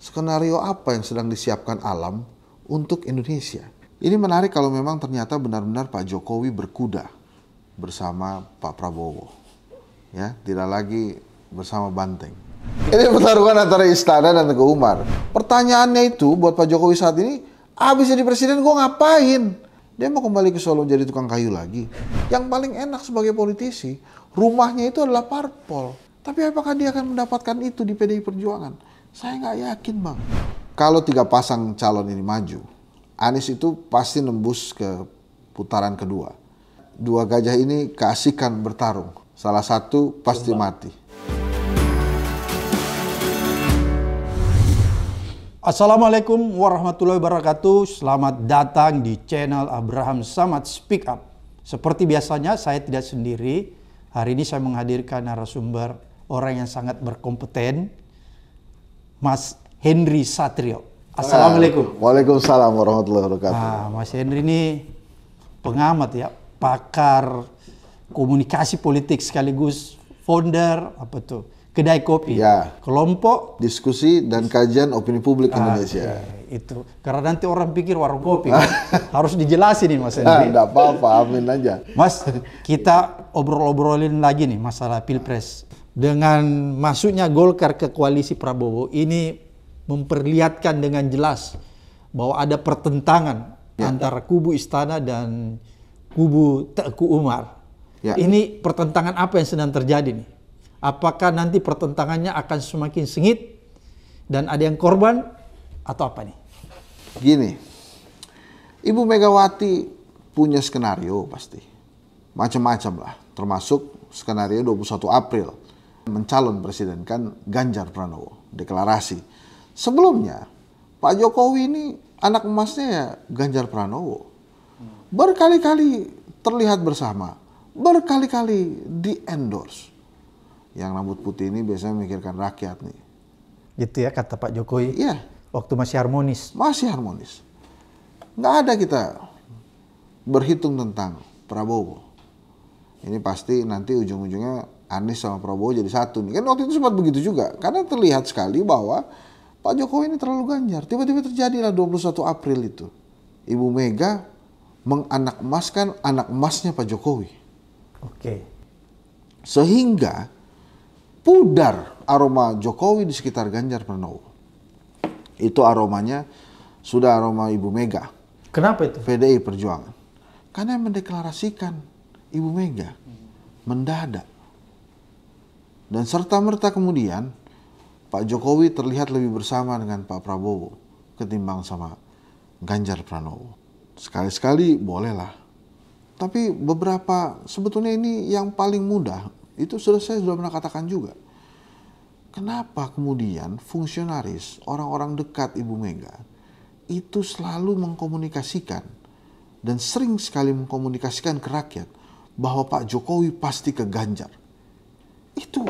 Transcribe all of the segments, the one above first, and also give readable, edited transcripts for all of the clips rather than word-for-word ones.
Skenario apa yang sedang disiapkan alam untuk Indonesia? Ini menarik kalau memang ternyata benar-benar Pak Jokowi berkuda bersama Pak Prabowo. Ya, tidak lagi bersama banteng. Ini pertarungan antara Istana dan Teguh Umar. Pertanyaannya itu buat Pak Jokowi saat ini, abis jadi presiden gue ngapain? Dia mau kembali ke Solo jadi tukang kayu lagi. Yang paling enak sebagai politisi, rumahnya itu adalah parpol. Tapi apakah dia akan mendapatkan itu di PDI Perjuangan? Saya nggak yakin, Bang. Kalau 3 pasang calon ini maju, Anies itu pasti nembus ke putaran kedua. 2 gajah ini keasikan bertarung. Salah satu pasti mati. Assalamualaikum warahmatullahi wabarakatuh. Selamat datang di channel Abraham Samad Speak Up. Seperti biasanya saya tidak sendiri. Hari ini saya menghadirkan narasumber orang yang sangat berkompeten, Mas Henry Satrio. Assalamualaikum. Waalaikumsalam warahmatullahi wabarakatuh. Mas Henry ini pengamat ya, pakar komunikasi politik sekaligus founder kedai kopi, ya, kelompok diskusi dan kajian opini publik Indonesia. Itu karena nanti orang pikir warung kopi harus dijelasin nih Mas Henry. Enggak apa-apa, amin aja. Mas, kita obrolin lagi nih masalah Pilpres. Dengan masuknya Golkar ke koalisi Prabowo ini memperlihatkan dengan jelas bahwa ada pertentangan antara kubu Istana dan kubu Teguh Umar. Ya. Ini pertentangan apa yang sedang terjadi nih? Apakah nanti pertentangannya akan semakin sengit dan ada yang korban atau apa nih? Gini, Ibu Megawati punya skenario pasti. Macam-macam lah, termasuk skenario 21 April. Mencalon presiden kan Ganjar Pranowo, deklarasi. Sebelumnya, Pak Jokowi ini anak emasnya ya Ganjar Pranowo. Berkali-kali terlihat bersama, berkali-kali di-endorse. Yang rambut putih ini biasanya memikirkan rakyat nih. Gitu ya kata Pak Jokowi. Iya. Waktu masih harmonis. Masih harmonis. Nggak ada kita berhitung tentang Prabowo. Ini pasti nanti ujung-ujungnya Anies sama Prabowo jadi satu nih. Kan waktu itu sempat begitu juga. Karena terlihat sekali bahwa Pak Jokowi ini terlalu ganjar. Tiba-tiba terjadilah 21 April itu. Ibu Mega menganak emaskan anak emasnya Pak Jokowi. Oke. Sehingga pudar aroma Jokowi di sekitar Ganjar Pranowo. Itu aromanya sudah aroma Ibu Mega. Kenapa itu? PDI Perjuangan. Karena yang mendeklarasikan Ibu Mega mendadak. Dan serta-merta kemudian Pak Jokowi terlihat lebih bersama dengan Pak Prabowo ketimbang sama Ganjar Pranowo. Sekali-sekali bolehlah. Tapi beberapa sebetulnya ini yang paling mudah. Itu saya sudah pernah katakan juga. Kenapa kemudian fungsionaris, orang-orang dekat Ibu Mega, itu selalu mengkomunikasikan dan sering sekali mengkomunikasikan ke rakyat bahwa Pak Jokowi pasti ke Ganjar. Itu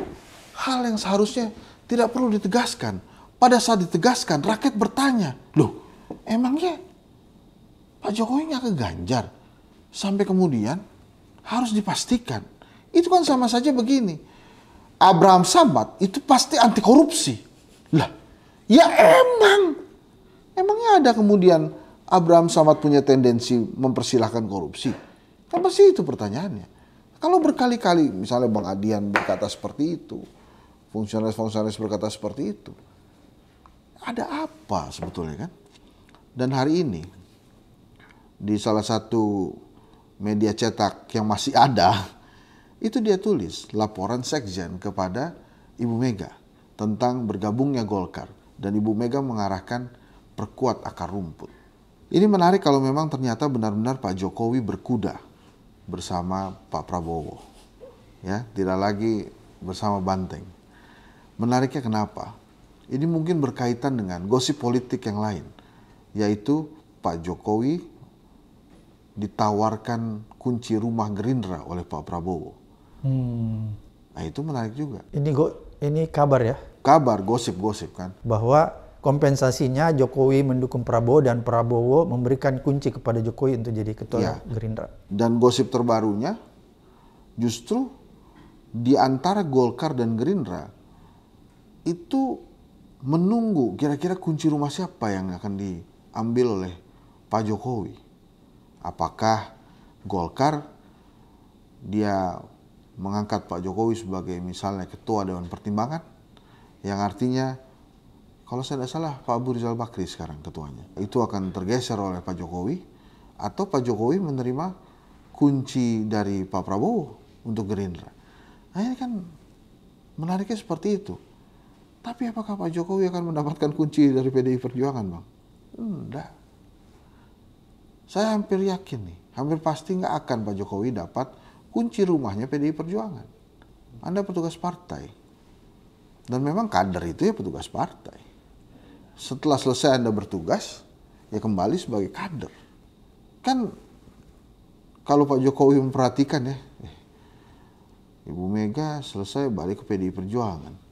hal yang seharusnya tidak perlu ditegaskan. Pada saat ditegaskan, rakyat bertanya, loh emangnya Pak Jokowi nggak ke Ganjar? Sampai kemudian harus dipastikan. Itu kan sama saja begini. Abraham Samad itu pasti anti korupsi. Lah, ya emang. Emangnya ada kemudian Abraham Samad punya tendensi mempersilahkan korupsi? Kan pasti itu pertanyaannya. Kalau berkali-kali misalnya Bang Adian berkata seperti itu, fungsionaris berkata seperti itu, ada apa sebetulnya kan? Dan hari ini di salah satu media cetak yang masih ada, itu dia tulis laporan Sekjen kepada Ibu Mega tentang bergabungnya Golkar. Dan Ibu Mega mengarahkan perkuat akar rumput. Ini menarik kalau memang ternyata benar-benar Pak Jokowi berkuda bersama Pak Prabowo. Ya, tidak lagi bersama banteng. Menariknya kenapa? Ini mungkin berkaitan dengan gosip politik yang lain. Yaitu Pak Jokowi ditawarkan kunci rumah Gerindra oleh Pak Prabowo. Nah itu menarik juga. Ini kabar ya? Kabar, gosip-gosip kan. Bahwa kompensasinya Jokowi mendukung Prabowo dan Prabowo memberikan kunci kepada Jokowi untuk jadi ketua Gerindra. Dan gosip terbarunya justru di antara Golkar dan Gerindra itu menunggu kira-kira kunci rumah siapa yang akan diambil oleh Pak Jokowi. Apakah Golkar dia mengangkat Pak Jokowi sebagai misalnya ketua Dewan Pertimbangan, yang artinya kalau saya tidak salah Pak Abu Rizal Bakri sekarang ketuanya, itu akan tergeser oleh Pak Jokowi, atau Pak Jokowi menerima kunci dari Pak Prabowo untuk Gerindra. Nah ini kan menariknya seperti itu. Tapi apakah Pak Jokowi akan mendapatkan kunci dari PDI Perjuangan, Bang? Enggak. Saya hampir yakin nih, hampir pasti nggak akan Pak Jokowi dapat kunci rumahnya PDI Perjuangan. Anda petugas partai. Dan memang kader itu ya petugas partai. Setelah selesai Anda bertugas, ya kembali sebagai kader. Kan kalau Pak Jokowi memperhatikan ya, Ibu Mega selesai balik ke PDI Perjuangan.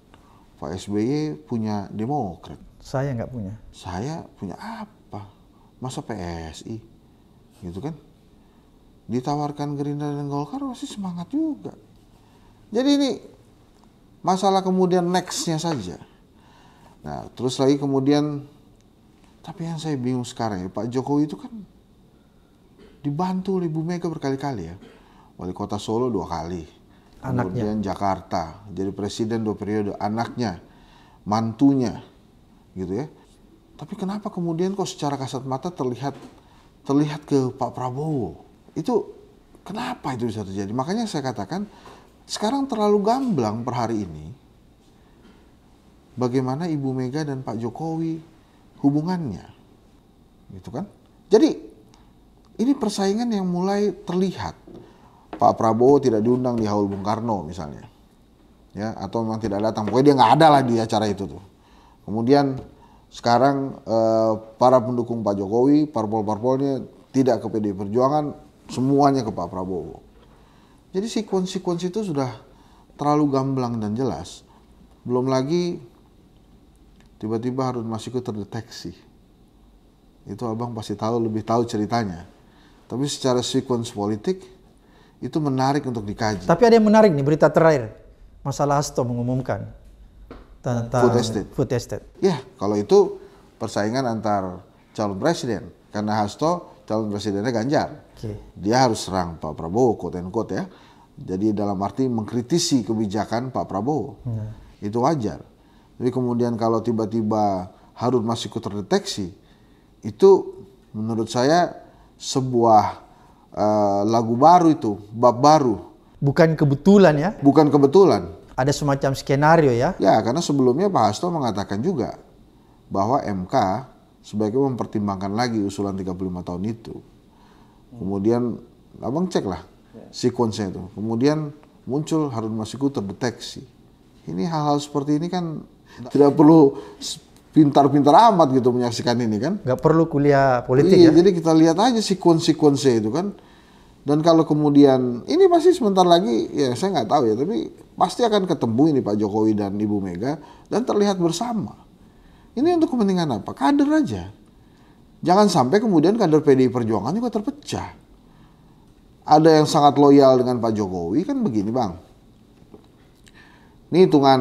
Pak SBY punya Demokrat. Saya nggak punya. Saya punya apa? Masa PSI? Gitu kan? Ditawarkan Gerindra dan Golkar pasti semangat juga. Jadi ini masalah kemudian nextnya saja. Nah terus lagi kemudian, tapi yang saya bingung sekarang ya, Pak Jokowi itu kan dibantu oleh Ibu Mega berkali-kali ya. Wali Kota Solo 2 kali. Anaknya. Kemudian Jakarta, jadi presiden 2 periode, anaknya, mantunya, gitu ya. Tapi kenapa kemudian kok secara kasat mata terlihat ke Pak Prabowo? Itu kenapa itu bisa terjadi? Makanya saya katakan sekarang terlalu gamblang per hari ini bagaimana Ibu Mega dan Pak Jokowi hubungannya, gitu kan? Jadi ini persaingan yang mulai terlihat. Pak Prabowo tidak diundang di Haul Bung Karno misalnya, ya, atau memang tidak datang. Pokoknya dia nggak ada lah di acara itu tuh. Kemudian sekarang para pendukung Pak Jokowi, parpol-parpolnya tidak ke PDI Perjuangan, semuanya ke Pak Prabowo. Jadi sekuens itu sudah terlalu gamblang dan jelas. Belum lagi tiba-tiba Harun Masiku terdeteksi. Itu abang pasti lebih tahu ceritanya. Tapi secara sekuens politik itu menarik untuk dikaji. Tapi ada yang menarik nih, berita terakhir. Masalah Hasto mengumumkan tentang food estate. Ya, kalau itu persaingan antar calon presiden. Karena Hasto calon presidennya Ganjar. Okay. Dia harus serang Pak Prabowo, quote and quote ya. Jadi dalam arti mengkritisi kebijakan Pak Prabowo. Itu wajar. Tapi kemudian kalau tiba-tiba Harun Masiku terdeteksi, itu menurut saya sebuah lagu baru itu, bab baru. Bukan kebetulan ya? Bukan kebetulan. Ada semacam skenario ya? Ya, karena sebelumnya Pak Hasto mengatakan juga bahwa MK sebaiknya mempertimbangkan lagi usulan 35 tahun itu. Kemudian abang cek lah sekuensnya itu. Kemudian muncul Harun Masiku terdeteksi. Ini hal-hal seperti ini kan tidak perlu pintar-pintar amat gitu menyaksikan ini kan. Nggak perlu kuliah politik ya. ya? Jadi kita lihat aja sekuens-sekuensnya itu kan. Dan kalau kemudian ini pasti sebentar lagi, ya saya nggak tahu ya, tapi pasti akan ketemu ini Pak Jokowi dan Ibu Mega dan terlihat bersama. Ini untuk kepentingan apa? Kader aja. Jangan sampai kemudian kader PDI Perjuangan juga terpecah. Ada yang sangat loyal dengan Pak Jokowi, kan begini Bang. Ini hitungan,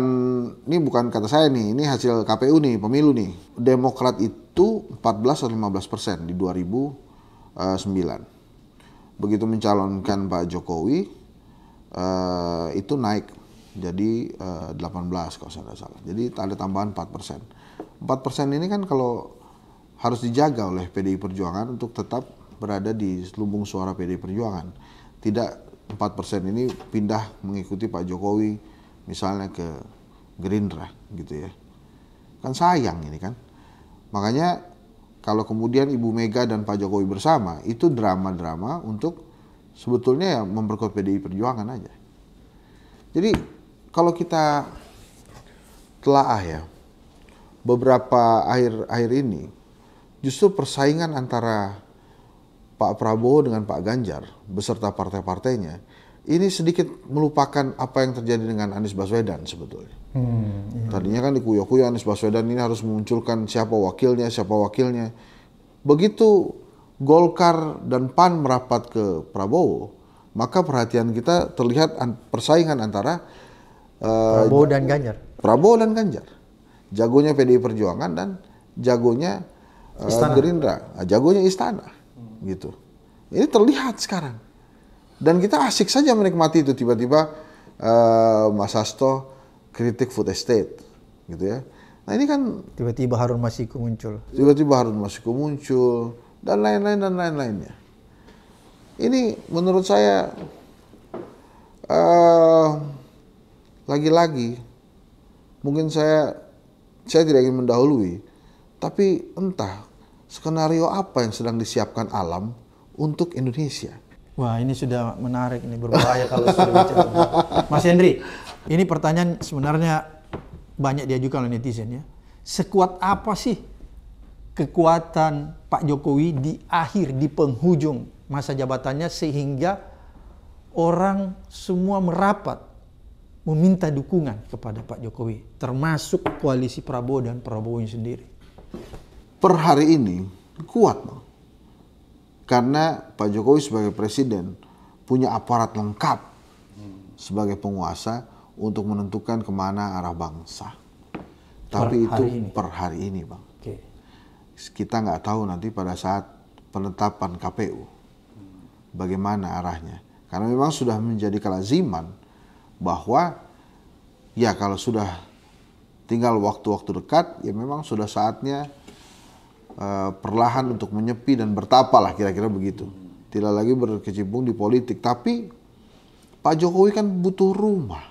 ini bukan kata saya nih, ini hasil KPU nih, pemilu nih. Demokrat itu 14 atau 15% di 2009. Begitu mencalonkan Pak Jokowi, itu naik jadi 18 kalau saya tidak salah. Jadi ada tambahan 4%. 4% ini kan kalau harus dijaga oleh PDI Perjuangan untuk tetap berada di lumbung suara PDI Perjuangan. Tidak 4% ini pindah mengikuti Pak Jokowi misalnya ke Gerindra gitu ya. Kan sayang ini kan. Makanya kalau kemudian Ibu Mega dan Pak Jokowi bersama, itu drama-drama untuk sebetulnya ya memperkuat PDI Perjuangan aja. Jadi kalau kita telaah ya, beberapa akhir ini justru persaingan antara Pak Prabowo dengan Pak Ganjar beserta partai-partainya ini sedikit melupakan apa yang terjadi dengan Anies Baswedan sebetulnya. Tadinya kan dikuyok-kuyok Anies Baswedan ini harus memunculkan siapa wakilnya. Begitu Golkar dan PAN merapat ke Prabowo, maka perhatian kita terlihat persaingan antara Prabowo dan Ganjar. Prabowo dan Ganjar. Jagonya PDI Perjuangan dan jagonya Gerindra. Nah, jagonya Istana. Gitu. Ini terlihat sekarang. Dan kita asik saja menikmati itu. Tiba-tiba Mas Hasto kritik food estate. Gitu ya. Nah ini kan Tiba-tiba Harun Masiku muncul. muncul. Dan lain-lainnya. Ini menurut saya lagi-lagi mungkin saya tidak ingin mendahului, tapi entah skenario apa yang sedang disiapkan alam untuk Indonesia. Wah, ini sudah menarik, ini berbahaya kalau sudah bicara. Mas Henry, ini pertanyaan sebenarnya banyak diajukan oleh netizen ya. Sekuat apa sih kekuatan Pak Jokowi di akhir, di penghujung masa jabatannya sehingga orang semua merapat meminta dukungan kepada Pak Jokowi, termasuk koalisi Prabowo dan Prabowo sendiri? Per hari ini kuat, Bang. Karena Pak Jokowi sebagai presiden punya aparat lengkap sebagai penguasa untuk menentukan kemana arah bangsa. Tapi itu per hari ini, Bang. Oke. Kita nggak tahu nanti pada saat penetapan KPU bagaimana arahnya. Karena memang sudah menjadi kelaziman bahwa ya kalau sudah tinggal waktu-waktu dekat, ya memang sudah saatnya perlahan untuk menyepi dan bertapa lah, kira-kira begitu. Tidak lagi berkecimpung di politik. Tapi Pak Jokowi kan butuh rumah.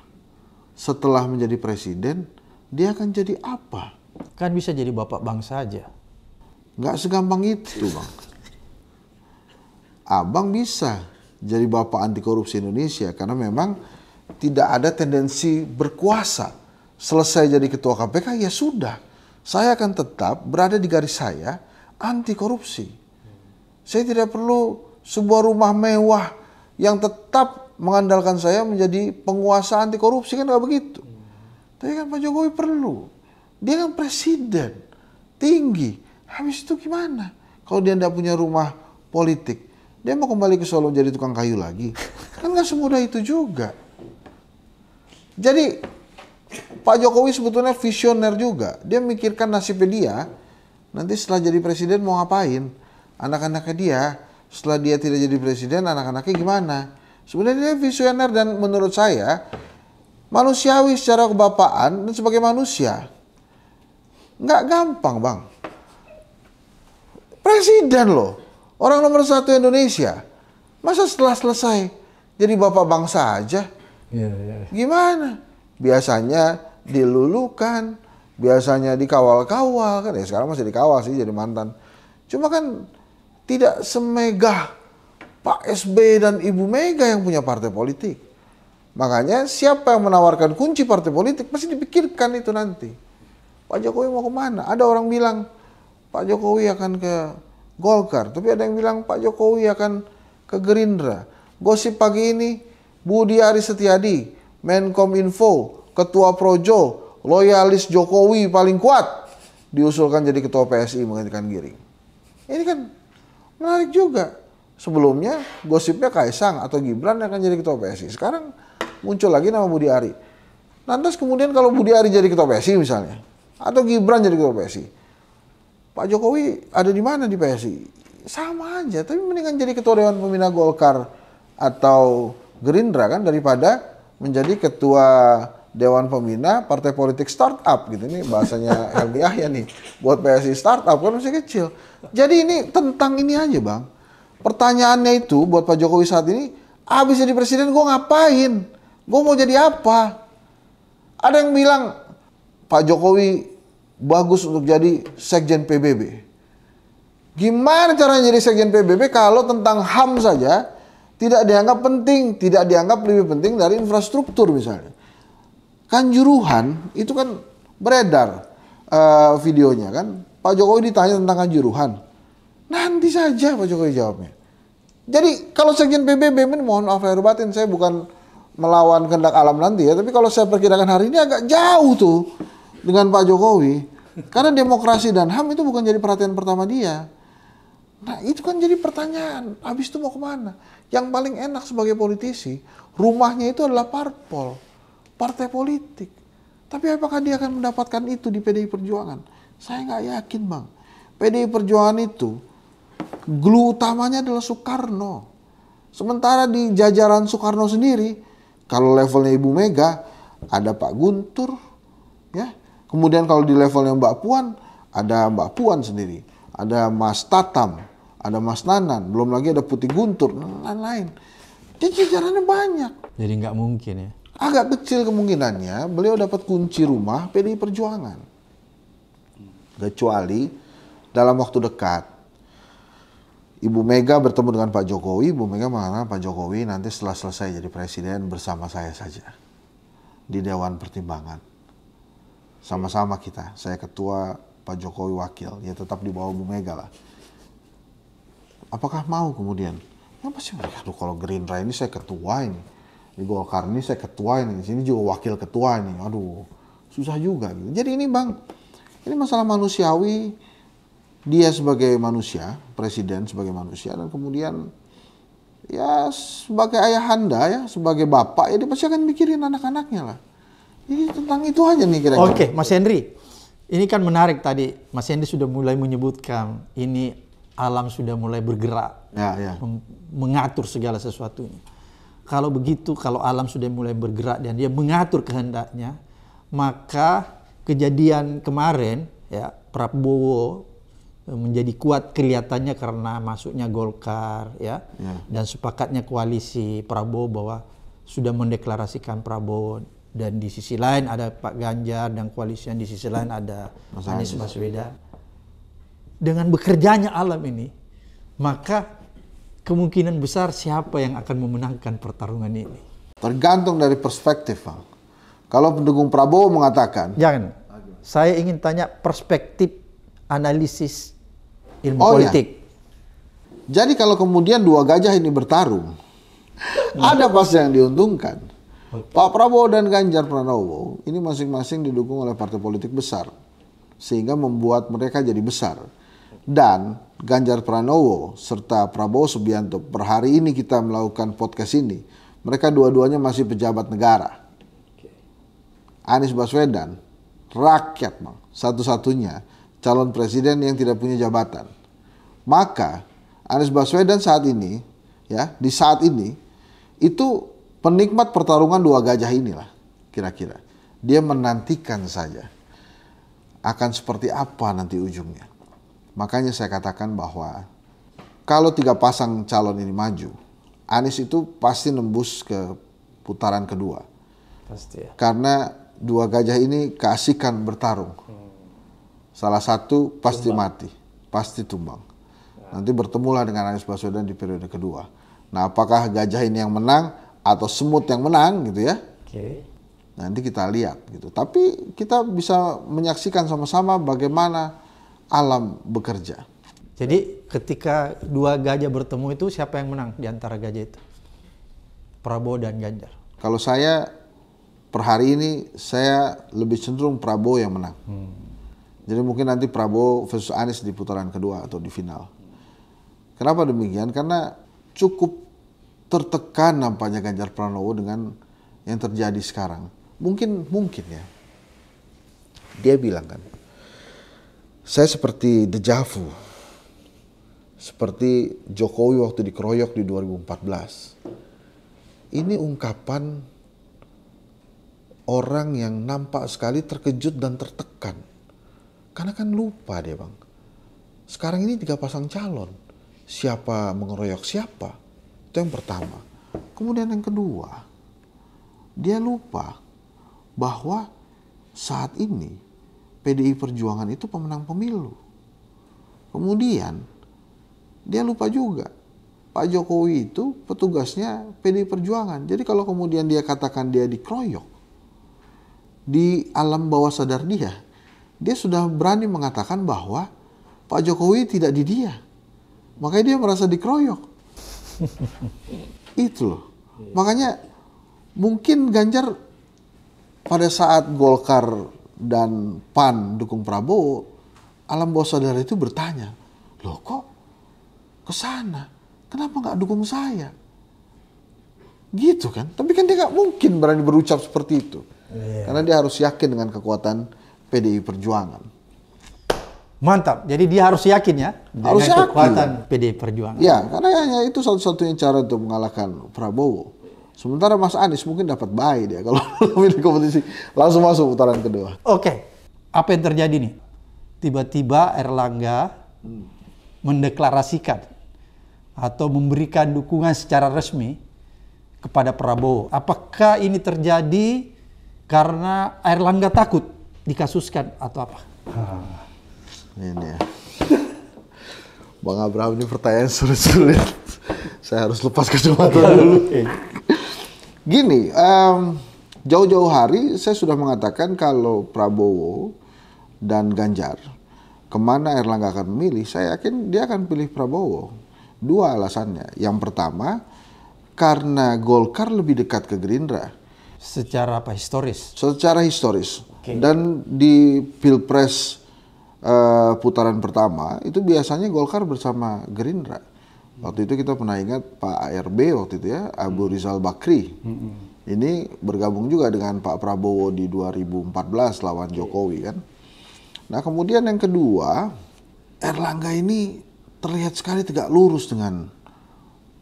Setelah menjadi presiden, dia akan jadi apa? Kan bisa jadi bapak bangsa aja. Nggak segampang itu, Bang. Abang bisa jadi bapak anti korupsi Indonesia karena memang tidak ada tendensi berkuasa. Selesai jadi ketua KPK, ya sudah. Saya akan tetap berada di garis saya anti korupsi. Saya tidak perlu sebuah rumah mewah yang tetap mengandalkan saya menjadi penguasa anti korupsi, kan nggak begitu. Tapi kan Pak Jokowi perlu. Dia kan presiden, tinggi. Habis itu gimana? Kalau dia tidak punya rumah politik, dia mau kembali ke Solo jadi tukang kayu lagi? Kan nggak semudah itu juga. Jadi Pak Jokowi sebetulnya visioner juga. Dia mikirkan nasibnya dia, nanti setelah jadi presiden mau ngapain. Anak-anaknya dia, setelah dia tidak jadi presiden, anak-anaknya gimana. Sebenarnya dia visioner dan menurut saya, manusiawi secara kebapaan dan sebagai manusia. Nggak gampang, Bang. Presiden loh, orang nomor 1 Indonesia. Masa setelah selesai jadi bapak bangsa aja? Gimana? Biasanya dilulukan, biasanya dikawal-kawal, kan ya sekarang masih dikawal sih jadi mantan. Cuma kan tidak semegah Pak SB dan Ibu Mega yang punya partai politik. Makanya siapa yang menawarkan kunci partai politik pasti dipikirkan itu nanti. Pak Jokowi mau kemana? Ada orang bilang Pak Jokowi akan ke Golkar, tapi ada yang bilang Pak Jokowi akan ke Gerindra. Gosip pagi ini Budi Aris Setiadi, Menkominfo, Ketua Projo, loyalis Jokowi paling kuat, diusulkan jadi Ketua PSI menggantikan Giring. Ini kan menarik juga. Sebelumnya gosipnya Kaisang atau Gibran akan jadi Ketua PSI. Sekarang muncul lagi nama Budi Ari. Lantas kemudian kalau Budi Ari jadi Ketua PSI misalnya, atau Gibran jadi Ketua PSI, Pak Jokowi ada di mana di PSI? Sama aja, tapi mendingan jadi Ketua Dewan Pembina Golkar atau Gerindra kan daripada menjadi Ketua Dewan Pembina Partai Politik Startup gitu. Ini bahasanya Helmi Yahya nih, buat PSI startup kan masih kecil. Jadi ini tentang ini aja, Bang. Pertanyaannya itu buat Pak Jokowi saat ini, abis jadi presiden gue ngapain? Gue mau jadi apa? Ada yang bilang Pak Jokowi bagus untuk jadi Sekjen PBB. Gimana caranya jadi Sekjen PBB kalau tentang HAM saja tidak dianggap penting, tidak dianggap lebih penting dari infrastruktur misalnya. Kanjuruhan itu kan beredar videonya kan. Pak Jokowi ditanya tentang Kanjuruhan. Nanti saja Pak Jokowi jawabnya. Jadi kalau Sekjen PBB, mohon maaf lahir batin, saya bukan melawan kehendak alam nanti ya, tapi kalau saya perkirakan hari ini agak jauh tuh dengan Pak Jokowi. Karena demokrasi dan HAM itu bukan jadi perhatian pertama dia. Nah itu kan jadi pertanyaan, habis itu mau kemana? Yang paling enak sebagai politisi, rumahnya itu adalah parpol, partai politik. Tapi apakah dia akan mendapatkan itu di PDI Perjuangan? Saya nggak yakin, Bang. PDI Perjuangan itu glue utamanya adalah Soekarno. Sementara di jajaran Soekarno sendiri, kalau levelnya Ibu Mega, ada Pak Guntur, ya. Kemudian kalau di levelnya Mbak Puan, ada Mbak Puan sendiri, ada Mas Tatam, ada Mas Nanan, belum lagi ada Putih Guntur, dan lain-lain. Jadi jajarannya banyak. Jadi nggak mungkin ya. Agak kecil kemungkinannya beliau dapat kunci rumah PDI Perjuangan. Kecuali dalam waktu dekat, Ibu Mega bertemu dengan Pak Jokowi, Ibu Mega mengatakan Pak Jokowi nanti setelah selesai jadi presiden bersama saya saja di Dewan Pertimbangan. Sama-sama kita, saya ketua, Pak Jokowi wakil, ya tetap di bawah Ibu Mega lah. Apakah mau kemudian? Ya pasti mereka, aduh kalau Gerindra ini saya ketua ini, di Golkar ini saya ketua ini, di sini juga wakil ketua ini, aduh susah juga gitu. Jadi ini Bang, ini masalah manusiawi. Dia sebagai manusia, presiden sebagai manusia, dan kemudian ya sebagai ayahanda ya, sebagai bapak, ya dia pasti akan mikirin anak-anaknya lah. Jadi tentang itu aja nih kira-kira. Oke, Mas Henry, ini kan menarik tadi. Mas Henry sudah mulai menyebutkan ini alam sudah mulai bergerak, Ya. mengatur segala sesuatunya. Kalau begitu, kalau alam sudah mulai bergerak dan dia mengatur kehendaknya, maka kejadian kemarin ya Prabowo menjadi kuat kelihatannya karena masuknya Golkar ya. Dan sepakatnya koalisi Prabowo bahwa sudah mendeklarasikan Prabowo, dan di sisi lain ada Pak Ganjar dan koalisinya, di sisi lain ada Anies Baswedan. Dengan bekerjanya alam ini, maka kemungkinan besar siapa yang akan memenangkan pertarungan ini? Tergantung dari perspektif, Bang. Kalau pendukung Prabowo mengatakan, jangan. Saya ingin tanya perspektif analisis ilmu politik. Ya. Jadi kalau kemudian dua gajah ini bertarung, ada pasti yang diuntungkan. Pak Prabowo dan Ganjar Pranowo ini masing-masing didukung oleh partai politik besar, sehingga membuat mereka jadi besar. Dan Ganjar Pranowo serta Prabowo Subianto, per hari ini kita melakukan podcast ini, mereka dua-duanya masih pejabat negara. Anies Baswedan, rakyat, Bang, satu-satunya calon presiden yang tidak punya jabatan. Maka Anies Baswedan saat ini, ya di saat ini, itu penikmat pertarungan dua gajah inilah, kira-kira. Dia menantikan saja akan seperti apa nanti ujungnya. Makanya saya katakan bahwa kalau tiga pasang calon ini maju, Anies itu pasti nembus ke putaran kedua. Pasti ya. Karena dua gajah ini keasikan bertarung. Salah satu pasti mati, pasti tumbang. Nanti bertemulah dengan Anies Baswedan di periode kedua. Nah, apakah gajah ini yang menang atau semut yang menang gitu ya? Nanti kita lihat gitu. Tapi kita bisa menyaksikan sama-sama bagaimana alam bekerja. Jadi ketika dua gajah bertemu itu siapa yang menang di antara gajah itu? Prabowo dan Ganjar. Kalau saya per hari ini saya lebih cenderung Prabowo yang menang. Jadi mungkin nanti Prabowo versus Anies di putaran kedua atau di final. Kenapa demikian? Karena cukup tertekan nampaknya Ganjar Pranowo dengan yang terjadi sekarang. Mungkin ya. Dia bilang kan, saya seperti dejavu. Seperti Jokowi waktu dikeroyok di 2014. Ini ungkapan orang yang nampak sekali terkejut dan tertekan. Karena kan lupa dia, Bang. Sekarang ini tiga pasang calon. Siapa mengeroyok siapa? Itu yang pertama. Kemudian yang kedua, dia lupa bahwa saat ini PDI Perjuangan itu pemenang pemilu. Kemudian dia lupa juga Pak Jokowi itu petugasnya PDI Perjuangan. Jadi kalau kemudian dia katakan dia dikeroyok, di alam bawah sadar dia sudah berani mengatakan bahwa Pak Jokowi tidak di dia. Makanya dia merasa dikeroyok. Itu loh. Makanya mungkin Ganjar pada saat Golkar dan PAN dukung Prabowo, alam bawah sadar itu bertanya, loh kok kesana? Kenapa nggak dukung saya? Gitu kan? Tapi kan dia nggak mungkin berani berucap seperti itu. Karena dia harus yakin dengan kekuatan PDI Perjuangan. Mantap. Jadi dia harus yakin ya dengan Harus yakin. kekuatan PDI Perjuangan. Ya, karena hanya itu satu-satunya cara untuk mengalahkan Prabowo. Sementara Mas Anies mungkin dapat bye dia kalau milih kompetisi langsung masuk putaran kedua. Oke. Apa yang terjadi nih? Tiba-tiba Erlangga mendeklarasikan atau memberikan dukungan secara resmi kepada Prabowo. Apakah ini terjadi karena Erlangga takut dikasuskan atau apa? Ini ya. Bang Abraham ini pertanyaan sulit-sulit. Saya harus lepas kacamata dulu. Gini, jauh-jauh hari saya sudah mengatakan kalau Prabowo dan Ganjar kemana Erlangga akan memilih, saya yakin dia akan pilih Prabowo. Dua alasannya. Yang pertama, karena Golkar lebih dekat ke Gerindra. Secara apa? Historis? Secara historis. Oke. Dan di Pilpres putaran pertama, itu biasanya Golkar bersama Gerindra. Waktu itu kita pernah ingat Pak ARB waktu itu ya, Abu Rizal Bakri. Ini bergabung juga dengan Pak Prabowo di 2014 lawan Jokowi kan. Nah kemudian yang kedua, Erlangga ini terlihat sekali tegak lurus dengan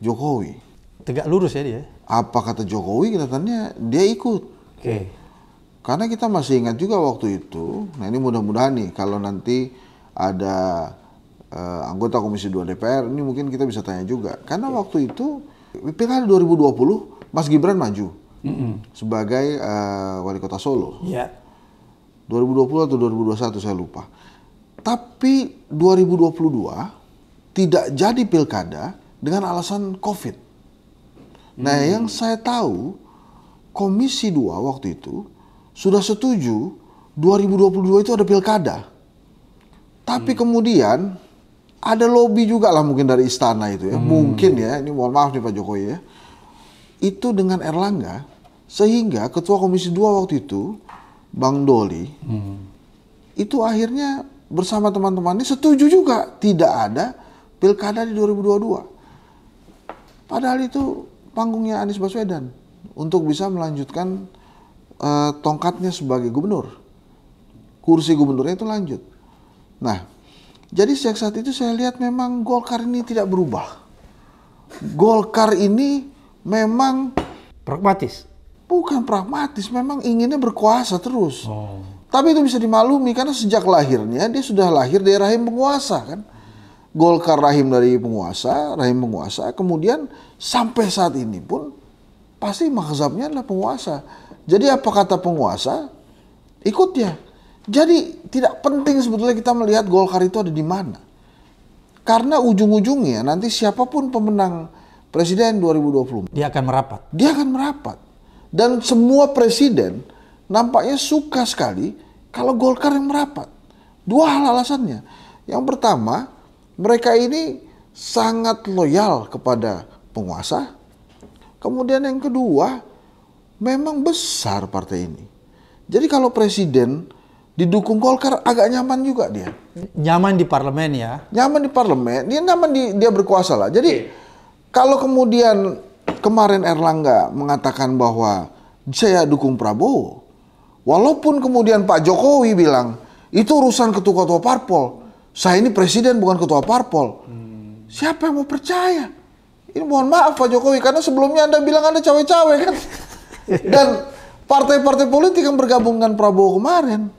Jokowi. Tegak lurus ya dia? Apa kata Jokowi, kelihatannya dia ikut. Oke. Karena kita masih ingat juga waktu itu, nah ini mudah-mudahan nih kalau nanti ada anggota Komisi 2 DPR, ini mungkin kita bisa tanya juga. Karena waktu itu, Pilkada 2020, Mas Gibran maju sebagai wali kota Solo. Iya. 2020 atau 2021 saya lupa. Tapi 2022 tidak jadi pilkada dengan alasan COVID. Nah yang saya tahu, Komisi 2 waktu itu sudah setuju 2022 itu ada pilkada. Tapi kemudian ada lobby juga lah mungkin dari istana itu ya. Mungkin ya, ini mohon maaf nih Pak Jokowi ya. Itu dengan Erlangga, sehingga Ketua Komisi 2 waktu itu, Bang Doli, itu akhirnya bersama teman-temannya setuju juga tidak ada pilkada di 2022. Padahal itu panggungnya Anies Baswedan untuk bisa melanjutkan tongkatnya sebagai gubernur. Kursi gubernurnya itu lanjut. Nah, jadi sejak saat itu saya lihat memang Golkar ini tidak berubah. Golkar ini memang Pragmatis? bukan pragmatis, memang inginnya berkuasa terus. Tapi itu bisa dimaklumi karena sejak lahirnya dia sudah lahir dari rahim penguasa kan. Golkar rahim dari penguasa, kemudian sampai saat ini pun pasti mazhabnya adalah penguasa. Jadi apa kata penguasa, ikut dia. Jadi tidak penting sebetulnya kita melihat Golkar itu ada di mana. Karena ujung-ujungnya nanti siapapun pemenang presiden 2024, Dia akan merapat. dia akan merapat. Dan semua presiden nampaknya suka sekali kalau Golkar yang merapat. Dua hal alasannya. Yang pertama, mereka ini sangat loyal kepada penguasa. Kemudian yang kedua, memang besar partai ini. Jadi kalau presiden didukung Golkar agak nyaman juga dia. Nyaman di parlemen ya? Nyaman di parlemen, dia nyaman dia berkuasa lah. Jadi kalau kemudian kemarin Erlangga mengatakan bahwa saya dukung Prabowo, walaupun kemudian Pak Jokowi bilang itu urusan ketua-ketua parpol, saya ini presiden bukan ketua parpol. Siapa yang mau percaya? Ini mohon maaf Pak Jokowi, karena sebelumnya Anda bilang Anda cawe-cawe kan. Dan partai-partai politik yang bergabung dengan Prabowo kemarin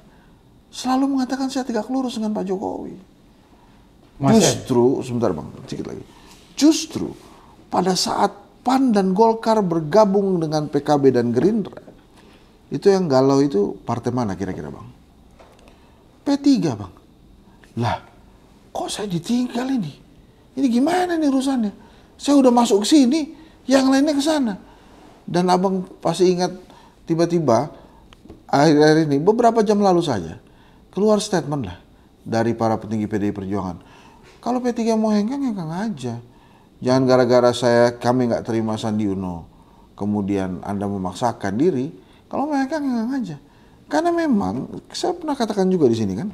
selalu mengatakan saya tegak lurus dengan Pak Jokowi. Justru, sebentar Bang, sedikit lagi. Justru pada saat PAN dan Golkar bergabung dengan PKB dan Gerindra, itu yang galau itu partai mana kira-kira Bang? P3 Bang. Lah, kok saya ditinggal ini? Ini gimana nih urusannya? Saya udah masuk ke sini, yang lainnya ke sana. Dan Abang pasti ingat tiba-tiba akhir-akhir ini, beberapa jam lalu saja, keluar statement lah dari para petinggi PDI Perjuangan. Kalau P3 mau hengkang aja. Jangan gara-gara kami nggak terima Sandi Uno, kemudian Anda memaksakan diri. Kalau mau hengkang aja. Karena memang, saya pernah katakan juga di sini kan,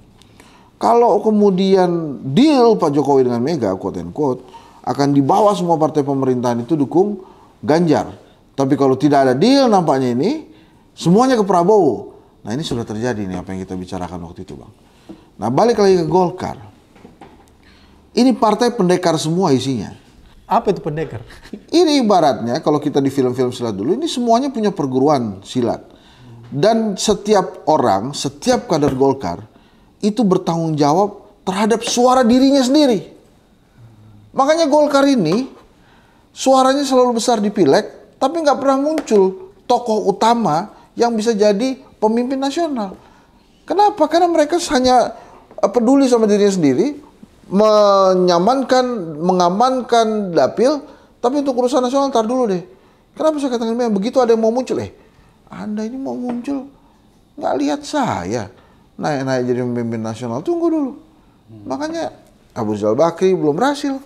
kalau kemudian deal Pak Jokowi dengan Mega, quote and quote, akan dibawa semua partai pemerintahan itu dukung Ganjar. Tapi kalau tidak ada deal nampaknya ini, Semuanya ke Prabowo. Nah ini sudah terjadi nih apa yang kita bicarakan waktu itu, Bang. Nah balik lagi ke Golkar. Ini partai pendekar semua isinya. Apa itu pendekar? Ini ibaratnya kalau kita di film-film silat dulu, ini semuanya punya perguruan silat. Dan setiap orang, setiap kader Golkar itu bertanggung jawab terhadap suara dirinya sendiri. Makanya Golkar ini suaranya selalu besar di pileg, tapi nggak pernah muncul tokoh utama yang bisa jadi pemimpin nasional. Kenapa? Karena mereka hanya peduli sama dirinya sendiri, mengamankan dapil, tapi untuk urusan nasional ntar dulu deh. Kenapa saya katakan begitu ada yang mau muncul? Anda ini mau muncul, nggak lihat saya naik jadi pemimpin nasional, tunggu dulu. Makanya Abu Rizal Bakri belum berhasil,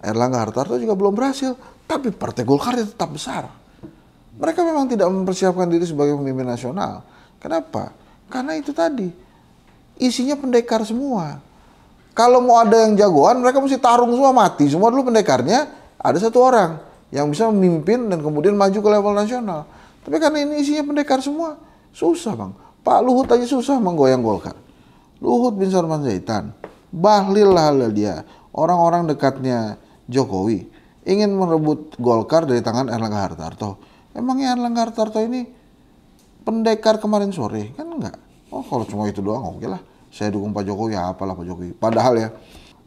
Erlangga Hartarto juga belum berhasil, tapi Partai Golkar tetap besar. Mereka memang tidak mempersiapkan diri sebagai pemimpin nasional. Kenapa? Karena itu tadi, isinya pendekar semua. Kalau mau ada yang jagoan, mereka mesti tarung semua, mati semua dulu pendekarnya. Ada satu orang yang bisa memimpin dan kemudian maju ke level nasional. Tapi karena ini isinya pendekar semua, susah, Bang. Pak Luhut aja susah menggoyang Golkar. Luhut bin Sarpanjaitan, Bahlil lah dia, orang-orang dekatnya Jokowi, ingin merebut Golkar dari tangan Erlangga Hartarto. Emangnya Erlangga Hartarto ini pendekar kemarin sore? Kan enggak. Oh kalau cuma itu doang oke lah. Saya dukung Pak Jokowi, ya apalah Pak Jokowi. Padahal ya,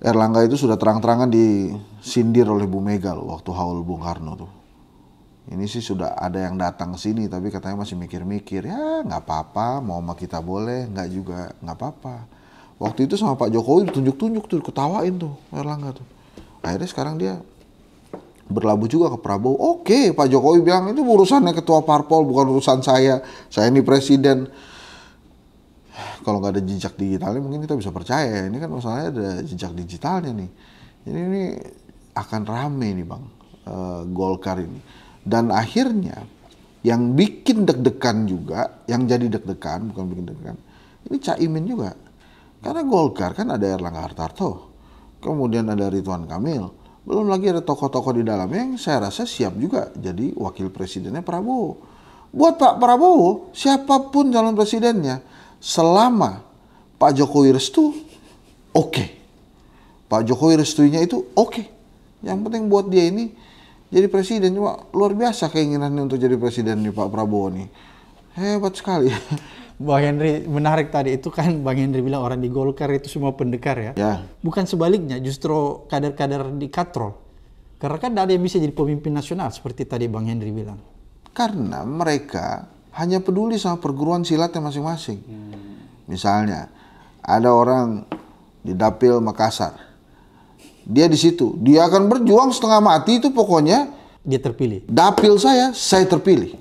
Erlangga itu sudah terang-terangan disindir oleh Bu Mega loh, waktu haul Bung Karno tuh. Ini sih sudah ada yang datang ke sini, tapi katanya masih mikir-mikir. Ya nggak apa-apa, mau sama kita boleh, nggak juga nggak apa-apa. Waktu itu sama Pak Jokowi ditunjuk-tunjuk tuh, ketawain tuh Erlangga tuh. Akhirnya sekarang dia berlabuh juga ke Prabowo. Oke, Pak Jokowi bilang itu urusannya ketua parpol, bukan urusan saya. Saya ini presiden. Kalau nggak ada jejak digitalnya mungkin kita bisa percaya. Ini kan masalahnya ada jejak digitalnya nih. Jadi ini akan rame nih Bang, Golkar ini. Dan akhirnya yang bikin deg-degan juga, yang jadi deg-degan, bukan bikin deg-degan, ini Caimin juga. Karena Golkar kan ada Erlangga Hartarto, kemudian ada Ridwan Kamil, belum lagi ada tokoh-tokoh di dalamnya yang saya rasa siap juga jadi wakil presidennya Prabowo. Buat Pak Prabowo, siapapun calon presidennya, selama Pak Jokowi restu, oke. Pak Jokowi restuinya itu oke. Yang penting buat dia ini jadi presiden. Cuma luar biasa keinginannya untuk jadi presiden nih Pak Prabowo nih. Hebat sekali. Bang Henry, menarik tadi itu kan Bang Henry bilang orang di Golkar itu semua pendekar ya. Ya. Bukan sebaliknya, justru kader-kader dikatrol. Karena kan ada yang bisa jadi pemimpin nasional seperti tadi Bang Henry bilang. Karena mereka hanya peduli sama perguruan silatnya masing-masing. Misalnya ada orang di Dapil Makassar. Dia di situ, dia akan berjuang setengah mati itu pokoknya. Dia terpilih. Dapil saya terpilih.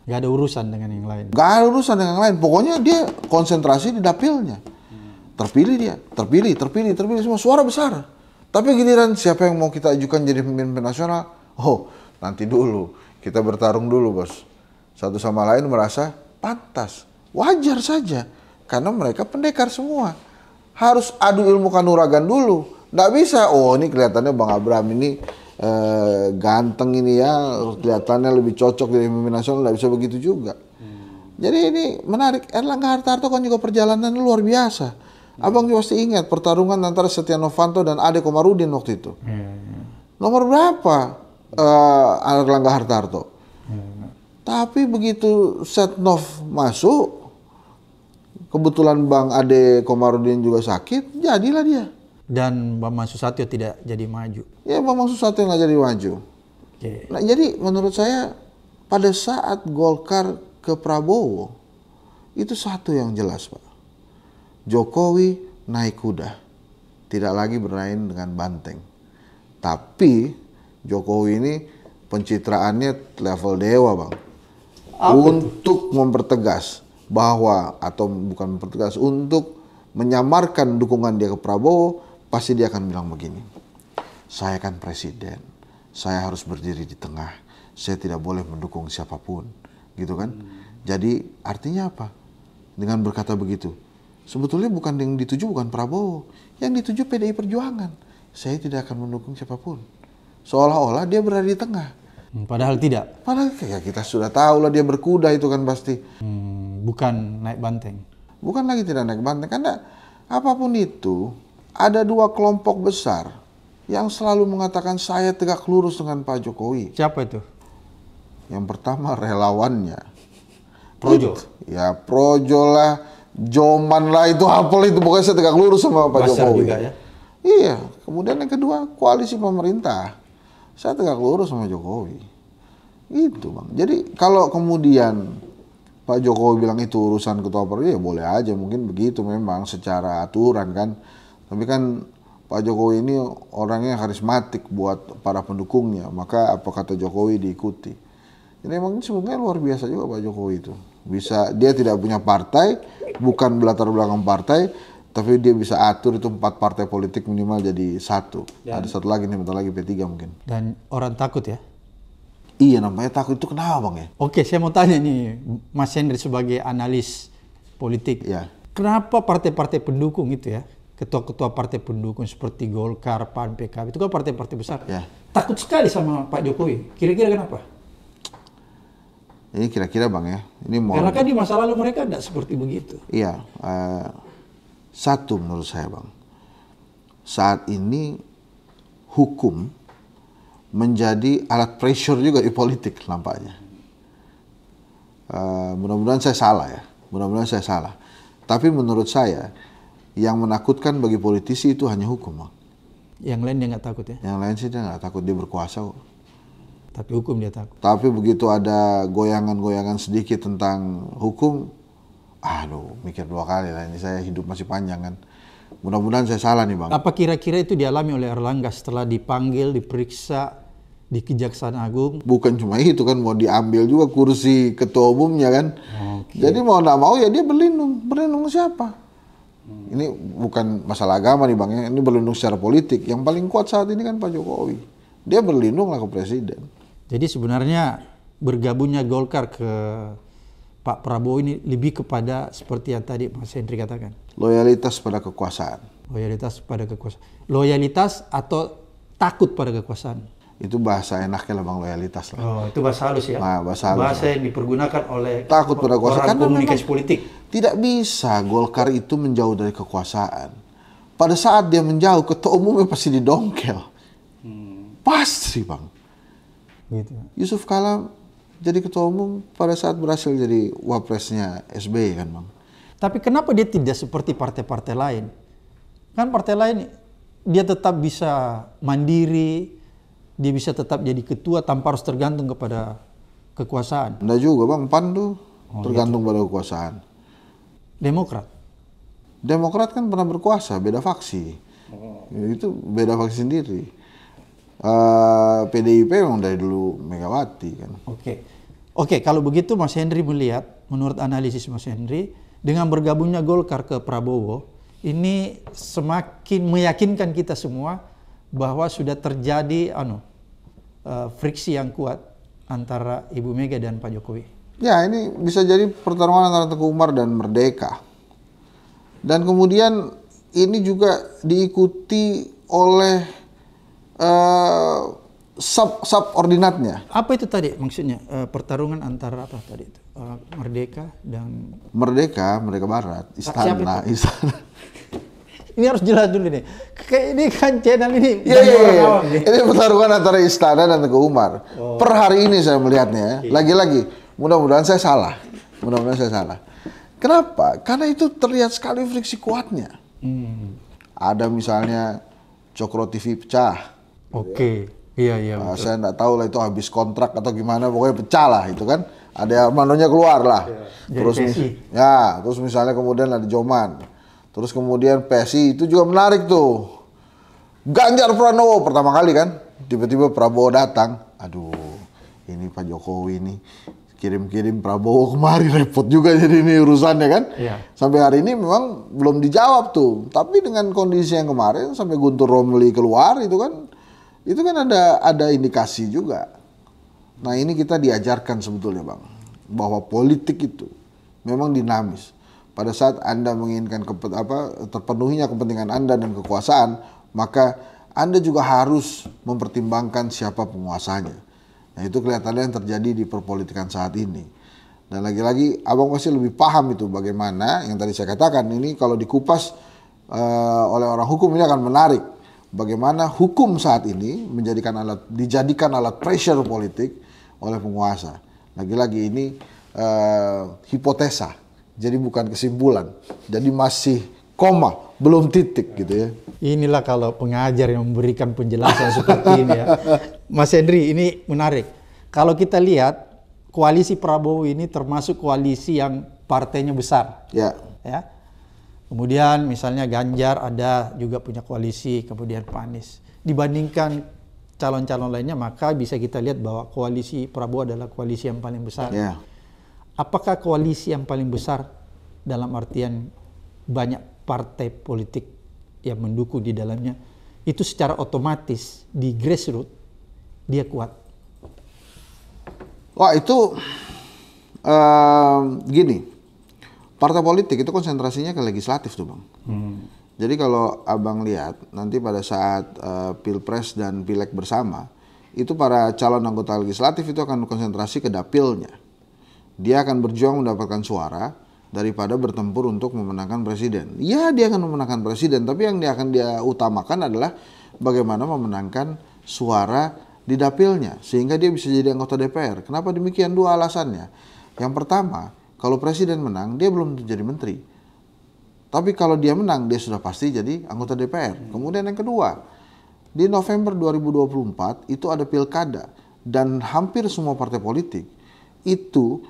Gak ada urusan dengan yang lain. Gak ada urusan dengan yang lain. Pokoknya dia konsentrasi di dapilnya. Terpilih dia, terpilih semua suara besar. Tapi giliran siapa yang mau kita ajukan jadi pemimpin nasional? Oh, nanti dulu. Kita bertarung dulu, Bos. Satu sama lain merasa pantas. Wajar saja. Karena mereka pendekar semua. Harus adu ilmu kanuragan dulu. Nggak bisa, oh ini kelihatannya Bang Abraham ini ganteng ini ya, kelihatannya lebih cocok jadi pemimpin nasional, nggak bisa begitu juga. Jadi ini menarik, Erlangga Hartarto kan juga perjalanan luar biasa. Abang juga pasti ingat pertarungan antara Setia Novanto dan Ade Komarudin waktu itu. Nomor berapa Erlangga Hartarto? Tapi begitu Setnov masuk, kebetulan Bang Ade Komarudin juga sakit, jadilah dia. Dan Bambang Susatyo tidak jadi maju. Ya Bambang Susatyo nggak jadi maju. Okay. Nah, jadi menurut saya pada saat Golkar ke Prabowo itu satu yang jelas Pak. Jokowi naik kuda, tidak lagi bermain dengan banteng. Tapi Jokowi ini pencitraannya level dewa Bang. Untuk mempertegas bahwa, atau bukan mempertegas, untuk menyamarkan dukungan dia ke Prabowo, pasti dia akan bilang begini, saya kan presiden, saya harus berdiri di tengah, saya tidak boleh mendukung siapapun, gitu kan. Jadi artinya apa? Dengan berkata begitu, sebetulnya bukan yang dituju bukan Prabowo, yang dituju PDI Perjuangan. Saya tidak akan mendukung siapapun. Seolah-olah dia berada di tengah. Padahal tidak. Padahal ya kita sudah tahu lah dia berkuda itu kan pasti. Bukan naik banteng. Bukan lagi tidak naik banteng, karena apapun itu ada dua kelompok besar yang selalu mengatakan saya tegak lurus dengan Pak Jokowi. Siapa itu? Yang pertama relawannya. Projo. Ya Projo lah, Joman lah, itu apel itu, pokoknya saya tegak lurus sama Pak Basar Jokowi. juga ya. Iya, kemudian yang kedua koalisi pemerintah. Saya tegak lurus sama Jokowi. Itu Bang. Jadi kalau kemudian Pak Jokowi bilang itu urusan ketua partai, ya boleh aja, mungkin begitu memang secara aturan kan. Tapi kan Pak Jokowi ini orangnya karismatik buat para pendukungnya, maka apa kata Jokowi diikuti. Jadi emang sebenarnya luar biasa juga Pak Jokowi itu. Bisa, dia tidak punya partai, bukan berlatar belakang partai, tapi dia bisa atur itu 4 partai politik minimal jadi satu. Ada satu lagi nih, bentar lagi P3 mungkin. Dan orang takut ya. Iya, namanya takut itu kenapa Bang ya? Oke, saya mau tanya nih, Mas Henry sebagai analis politik. Ya. Kenapa partai-partai pendukung itu ya, ketua-ketua partai pendukung seperti Golkar, PAN, PKB, itu kan partai-partai besar. Ya. Takut sekali sama Pak Jokowi. Kira-kira kenapa? Ini kira-kira Bang ya, ini mau... Karena kan di masa lalu mereka tidak seperti begitu. Iya, satu menurut saya Bang, saat ini hukum menjadi alat pressure juga di politik nampaknya. Mudah-mudahan saya salah ya, mudah-mudahan saya salah. Tapi menurut saya, yang menakutkan bagi politisi itu hanya hukum Bang. Yang lain dia nggak takut ya? Yang lain sih dia nggak takut, dia berkuasa kok. Tapi hukum dia takut. Tapi begitu ada goyangan-goyangan sedikit tentang hukum, aduh mikir 2 kali lah, ini saya hidup masih panjang kan. Mudah-mudahan saya salah nih Bang. Apa kira-kira itu dialami oleh Erlangga setelah dipanggil, diperiksa di Kejaksaan Agung? Bukan cuma itu kan, mau diambil juga kursi ketua umumnya kan. Oke. Jadi mau nggak mau ya dia berlindung. Berlindung siapa? Ini bukan masalah agama nih Bang ya, ini berlindung secara politik. Yang paling kuat saat ini kan Pak Jokowi. Dia berlindung lah ke presiden. Jadi sebenarnya bergabungnya Golkar ke Pak Prabowo ini lebih kepada seperti yang tadi Mas Henry katakan. Loyalitas pada kekuasaan. Loyalitas pada kekuasaan. Loyalitas atau takut pada kekuasaan. Itu bahasa enaknya lah Bang, loyalitas lah. Oh, itu bahasa halus ya. Nah, bahasa halus. yang dipergunakan oleh Takut pada kekuasaan. orang Karena komunikasi memang politik. tidak bisa Golkar itu menjauh dari kekuasaan. Pada saat dia menjauh, ketua umumnya pasti didongkel. Pasti Bang. Gitu. Yusuf Kala jadi ketua umum pada saat berhasil jadi wapresnya SBY kan Bang. Tapi kenapa dia tidak seperti partai-partai lain? Kan partai lain dia tetap bisa mandiri, dia bisa tetap jadi ketua tanpa harus tergantung kepada kekuasaan. Enggak juga Bang, PAN tuh tergantung pada kekuasaan. Demokrat. Demokrat kan pernah berkuasa, beda faksi. Itu beda faksi sendiri. PDIP memang dari dulu Megawati kan. Oke, kalau begitu Mas Henry melihat, menurut analisis Mas Henry, dengan bergabungnya Golkar ke Prabowo, ini semakin meyakinkan kita semua bahwa sudah terjadi friksi yang kuat antara Ibu Mega dan Pak Jokowi. Ya, ini bisa jadi pertarungan antara Teguh Umar dan Merdeka. Dan kemudian ini juga diikuti oleh subordinatnya. Apa itu tadi maksudnya? Pertarungan antara apa tadi itu? Merdeka dan... Merdeka Barat, Istana. Ini harus jelas dulu nih. Kayak ini kan channel ini. Iya. Ini pertarungan antara Istana dan Teguh Umar. Per hari ini saya melihatnya. Lagi-lagi, mudah-mudahan saya salah. Kenapa? Karena itu terlihat sekali friksi kuatnya. Ada misalnya Cokro TV pecah. Oke. Iya. Saya nggak tahu lah itu habis kontrak atau gimana, pokoknya pecah lah itu kan. Ada Armandonya keluar lah. Terus misalnya kemudian ada Joman. Terus kemudian PSI itu juga menarik tuh. Ganjar Pranowo pertama kali kan. Tiba-tiba Prabowo datang. Aduh, ini Pak Jokowi ini kirim-kirim Prabowo kemari, repot juga jadi ini urusannya kan. Iya. Sampai hari ini memang belum dijawab tuh. Tapi dengan kondisi yang kemarin sampai Guntur Romli keluar itu kan ada indikasi juga. Nah, ini kita diajarkan sebetulnya Bang, bahwa politik itu memang dinamis. Pada saat Anda menginginkan terpenuhinya kepentingan Anda dan kekuasaan, maka Anda juga harus mempertimbangkan siapa penguasanya. Nah, itu kelihatannya yang terjadi di perpolitikan saat ini. Dan lagi-lagi abang pasti lebih paham itu bagaimana yang tadi saya katakan ini kalau dikupas oleh orang hukum ini akan menarik. Bagaimana hukum saat ini dijadikan alat pressure politik oleh penguasa. Lagi-lagi ini hipotesa, jadi bukan kesimpulan. Jadi masih koma, belum titik gitu ya. Inilah kalau pengajar yang memberikan penjelasan seperti ini ya. Mas Henry, ini menarik. Kalau kita lihat, koalisi Prabowo ini termasuk koalisi yang partainya besar. Ya. Ya. Kemudian misalnya Ganjar ada juga punya koalisi, kemudian Pak Anies. Dibandingkan calon-calon lainnya, maka bisa kita lihat bahwa koalisi Prabowo adalah koalisi yang paling besar. Ya. Apakah koalisi yang paling besar dalam artian banyak partai politik yang mendukung di dalamnya, itu secara otomatis di grassroots dia kuat? Wah itu gini, partai politik itu konsentrasinya ke legislatif tuh bang. Jadi kalau abang lihat nanti pada saat pilpres dan pileg bersama, itu para calon anggota legislatif itu akan konsentrasi ke dapilnya. Dia akan berjuang mendapatkan suara daripada bertempur untuk memenangkan presiden. Ya dia akan memenangkan presiden, tapi yang dia utamakan adalah bagaimana memenangkan suara di dapilnya sehingga dia bisa jadi anggota DPR. Kenapa demikian? Dua alasannya. Yang pertama, kalau presiden menang dia belum jadi menteri. Tapi kalau dia menang dia sudah pasti jadi anggota DPR. Kemudian yang kedua, di November 2024 itu ada pilkada dan hampir semua partai politik itu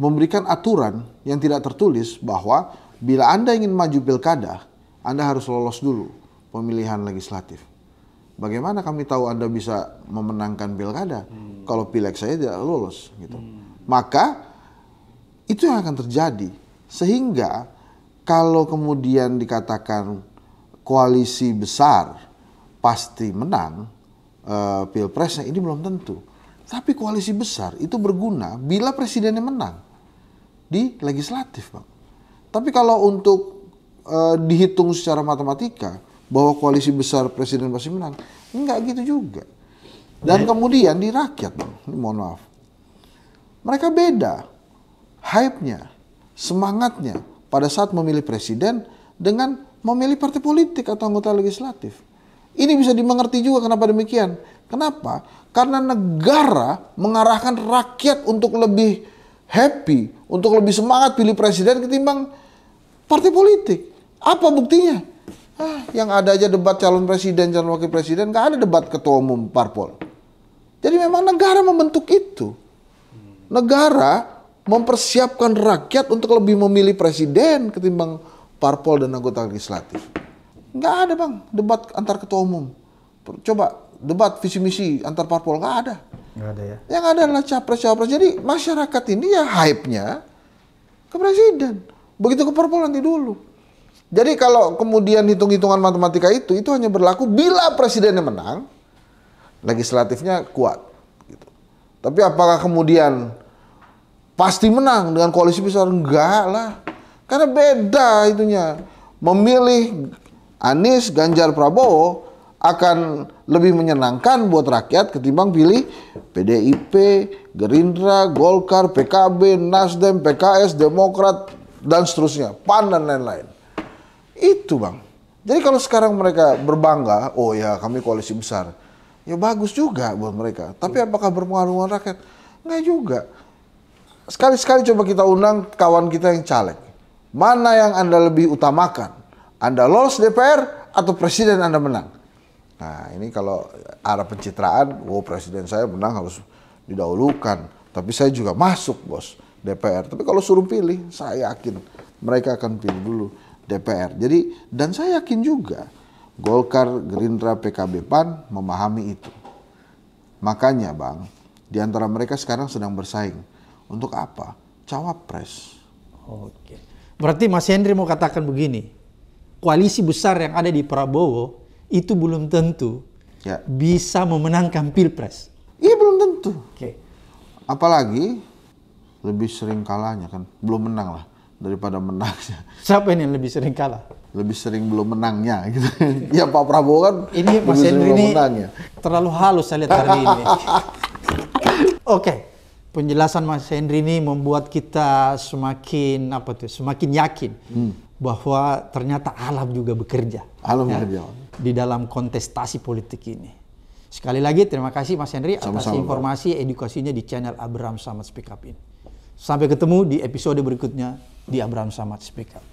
memberikan aturan yang tidak tertulis bahwa bila Anda ingin maju pilkada, Anda harus lolos dulu pemilihan legislatif. Bagaimana kami tahu Anda bisa memenangkan pilkada kalau pileg saya tidak lolos gitu. Maka itu yang akan terjadi. Sehingga kalau kemudian dikatakan koalisi besar pasti menang pilpresnya, ini belum tentu. Tapi koalisi besar itu berguna bila presidennya menang di legislatif, bang. Tapi kalau untuk dihitung secara matematika bahwa koalisi besar presiden pasti menang, enggak gitu juga. Dan kemudian di rakyat, bang, ini mohon maaf, mereka beda hype-nya, semangatnya pada saat memilih presiden dengan memilih partai politik atau anggota legislatif. Ini bisa dimengerti juga kenapa demikian. Kenapa? Karena negara mengarahkan rakyat untuk lebih happy, untuk lebih semangat pilih presiden ketimbang partai politik. Apa buktinya? Yang ada aja debat calon presiden, calon wakil presiden, nggak ada debat ketua umum parpol. Jadi memang negara membentuk itu. Negara mempersiapkan rakyat untuk lebih memilih presiden ketimbang parpol dan anggota legislatif. Nggak ada bang debat antar ketua umum. Coba debat visi misi antar parpol, nggak ada. Nggak ada ya. Yang ada adalah capres-capres. Jadi masyarakat ini ya hype-nya ke presiden. Begitu ke parpol nanti dulu. Jadi kalau kemudian hitung-hitungan matematika itu hanya berlaku bila presidennya menang, legislatifnya kuat. Gitu. Tapi apakah kemudian pasti menang dengan koalisi besar? Enggak lah. Karena beda itunya. Memilih Anies, Ganjar, Prabowo akan lebih menyenangkan buat rakyat ketimbang pilih PDIP, Gerindra, Golkar, PKB, Nasdem, PKS, Demokrat, dan seterusnya, PAN dan lain-lain. Itu bang. Jadi kalau sekarang mereka berbangga, oh ya kami koalisi besar, ya bagus juga buat mereka. Tapi apakah berpengaruh dengan rakyat? Nggak juga. Sekali-sekali coba kita undang kawan kita yang caleg. Mana yang Anda lebih utamakan? Anda lolos DPR atau presiden Anda menang? Nah ini kalau arah pencitraan, oh presiden saya menang harus didahulukan. Tapi saya juga masuk bos DPR. Tapi kalau suruh pilih, saya yakin mereka akan pilih dulu DPR. Jadi dan saya yakin juga Golkar, Gerindra, PKB, PAN memahami itu. Makanya bang, di antara mereka sekarang sedang bersaing. Untuk apa? Cawapres. Oke. Berarti Mas Henry mau katakan begini, koalisi besar yang ada di Prabowo itu belum tentu bisa memenangkan pilpres. Iya belum tentu. Oke. Apalagi lebih sering kalahnya kan, belum menang lah daripada menangnya. Siapa ini yang lebih sering kalah? Lebih sering belum menangnya gitu. Ya Pak Prabowo kan ini Mas Henry ini menangnya. Terlalu halus saya lihat hari ini. Oke, penjelasan Mas Henry ini membuat kita semakin yakin bahwa ternyata alam juga bekerja. Alam bekerja. Di dalam kontestasi politik ini. Sekali lagi terima kasih Mas Henry atas informasi edukasinya di channel Abraham Samad Speak Up ini. Sampai ketemu di episode berikutnya di Abraham Samad Speak Up.